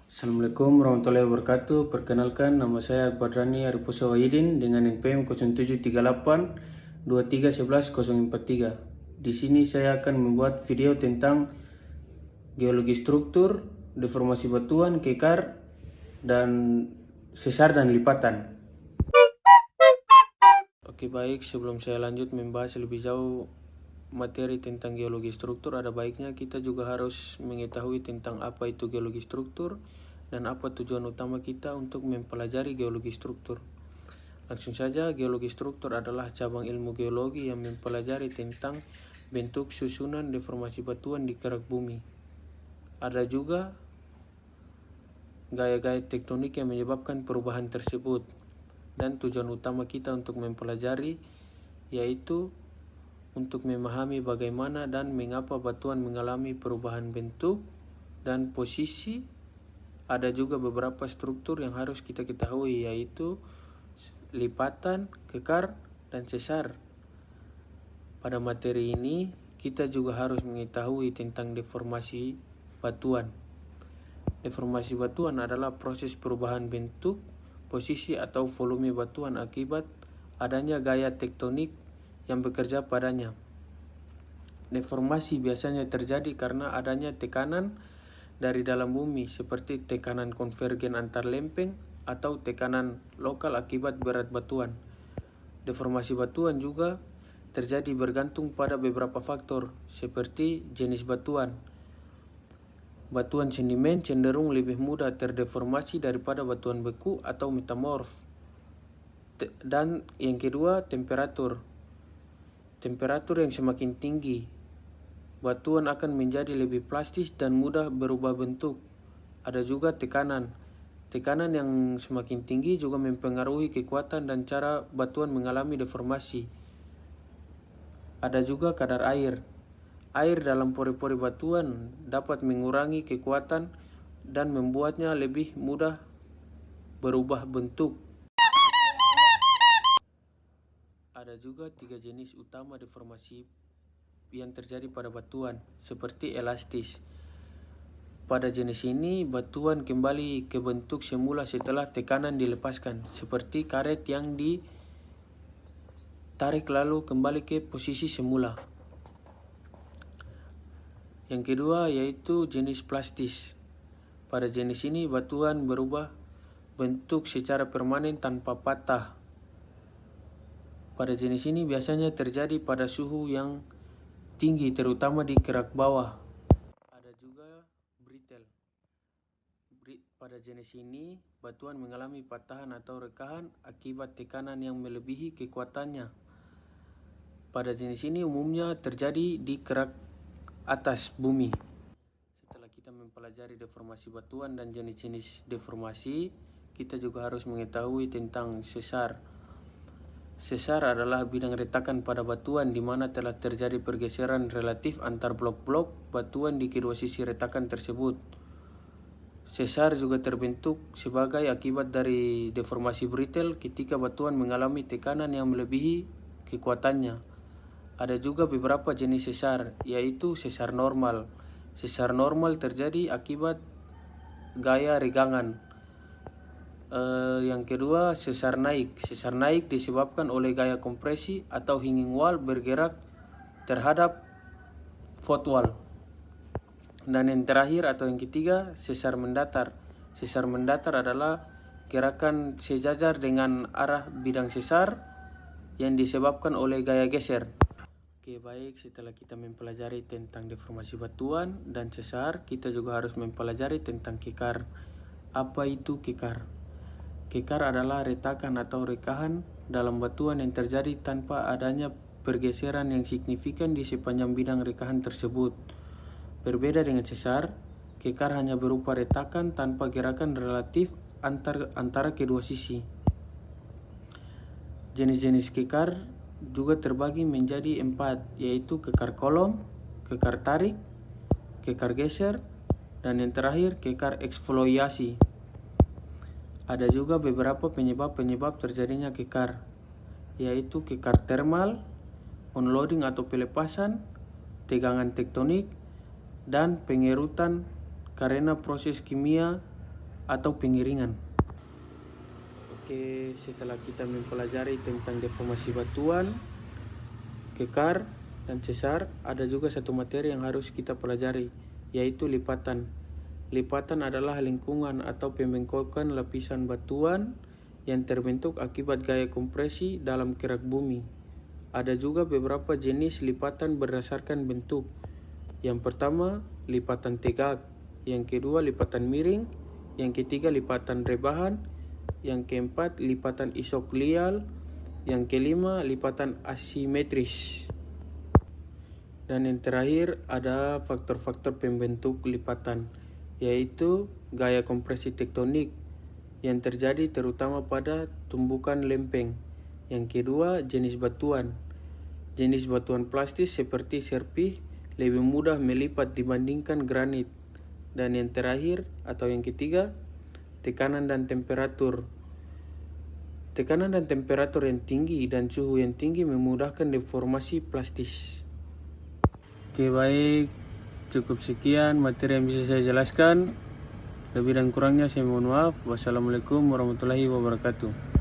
Assalamualaikum warahmatullahi wabarakatuh. Perkenalkan, nama saya Badrani Arifusa Wahidin dengan NPM 0738 2311 043. Di sini saya akan membuat video tentang geologi struktur, deformasi batuan, kekar, dan sesar dan lipatan. Oke, baik, sebelum saya lanjut membahas lebih jauh materi tentang geologi struktur, ada baiknya kita juga harus mengetahui tentang apa itu geologi struktur dan apa tujuan utama kita untuk mempelajari geologi struktur. Langsung saja, geologi struktur adalah cabang ilmu geologi yang mempelajari tentang bentuk, susunan, deformasi batuan di kerak bumi. Ada juga gaya-gaya tektonik yang menyebabkan perubahan tersebut. Dan tujuan utama kita untuk mempelajari yaitu untuk memahami bagaimana dan mengapa batuan mengalami perubahan bentuk dan posisi. Ada juga beberapa struktur yang harus kita ketahui, yaitu lipatan, kekar, dan sesar. Pada materi ini, kita juga harus mengetahui tentang deformasi batuan. Deformasi batuan adalah proses perubahan bentuk, posisi atau volume batuan akibat adanya gaya tektonik yang bekerja padanya. Deformasi biasanya terjadi karena adanya tekanan dari dalam bumi seperti tekanan konvergen antar lempeng atau tekanan lokal akibat berat batuan. Deformasi batuan juga terjadi bergantung pada beberapa faktor seperti jenis batuan. Batuan sedimen cenderung lebih mudah terdeformasi daripada batuan beku atau metamorf. Dan yang kedua, temperatur. Temperatur yang semakin tinggi, batuan akan menjadi lebih plastis dan mudah berubah bentuk. Ada juga tekanan. Tekanan yang semakin tinggi juga mempengaruhi kekuatan dan cara batuan mengalami deformasi. Ada juga kadar air. Air dalam pori-pori batuan dapat mengurangi kekuatan dan membuatnya lebih mudah berubah bentuk. Ada juga 3 jenis utama deformasi yang terjadi pada batuan, seperti elastis. Pada jenis ini, batuan kembali ke bentuk semula setelah tekanan dilepaskan, seperti karet yang ditarik lalu kembali ke posisi semula. Yang kedua yaitu jenis plastis. Pada jenis ini, batuan berubah bentuk secara permanen tanpa patah. Pada jenis ini biasanya terjadi pada suhu yang tinggi, terutama di kerak bawah. Ada juga brittle. Pada jenis ini, batuan mengalami patahan atau rekahan akibat tekanan yang melebihi kekuatannya. Pada jenis ini umumnya terjadi di kerak atas bumi. Setelah kita mempelajari deformasi batuan dan jenis-jenis deformasi, kita juga harus mengetahui tentang sesar. Sesar adalah bidang retakan pada batuan di mana telah terjadi pergeseran relatif antar blok-blok batuan di kedua sisi retakan tersebut. Sesar juga terbentuk sebagai akibat dari deformasi brittle ketika batuan mengalami tekanan yang melebihi kekuatannya. Ada juga beberapa jenis sesar, yaitu sesar normal. Sesar normal terjadi akibat gaya regangan. Yang kedua, sesar naik. Sesar naik disebabkan oleh gaya kompresi atau hanging wall bergerak terhadap foot wall. Dan yang terakhir atau yang ketiga, sesar mendatar. Sesar mendatar adalah gerakan sejajar dengan arah bidang sesar yang disebabkan oleh gaya geser. Oke, baik, setelah kita mempelajari tentang deformasi batuan dan sesar, kita juga harus mempelajari tentang kekar. Apa itu kekar? Kekar adalah retakan atau rekahan dalam batuan yang terjadi tanpa adanya pergeseran yang signifikan di sepanjang bidang rekahan tersebut. Berbeda dengan sesar, kekar hanya berupa retakan tanpa gerakan relatif antara kedua sisi. Jenis-jenis kekar juga terbagi menjadi 4, yaitu kekar kolom, kekar tarik, kekar geser, dan yang terakhir kekar eksfoliasi. Ada juga beberapa penyebab terjadinya kekar, yaitu kekar termal, onloading atau pelepasan, tegangan tektonik, dan pengerutan karena proses kimia atau pengiringan. Oke, setelah kita mempelajari tentang deformasi batuan, kekar, dan sesar, ada juga satu materi yang harus kita pelajari, yaitu lipatan. Lipatan adalah lingkungan atau pembengkokan lapisan batuan yang terbentuk akibat gaya kompresi dalam kerak bumi. Ada juga beberapa jenis lipatan berdasarkan bentuk. Yang pertama, lipatan tegak. Yang kedua, lipatan miring. Yang ketiga, lipatan rebahan. Yang keempat, lipatan isoklial. Yang kelima, lipatan asimetris. Dan yang terakhir, ada faktor-faktor pembentuk lipatan, yaitu gaya kompresi tektonik yang terjadi terutama pada tumbukan lempeng. Yang kedua, jenis batuan. Jenis batuan plastis seperti serpih lebih mudah melipat dibandingkan granit. Dan yang terakhir atau yang ketiga, tekanan dan temperatur. Tekanan dan temperatur yang tinggi dan suhu yang tinggi memudahkan deformasi plastis. Oke, baik. Cukup sekian materi yang bisa saya jelaskan. Lebih dan kurangnya saya mohon maaf. Wassalamualaikum warahmatullahi wabarakatuh.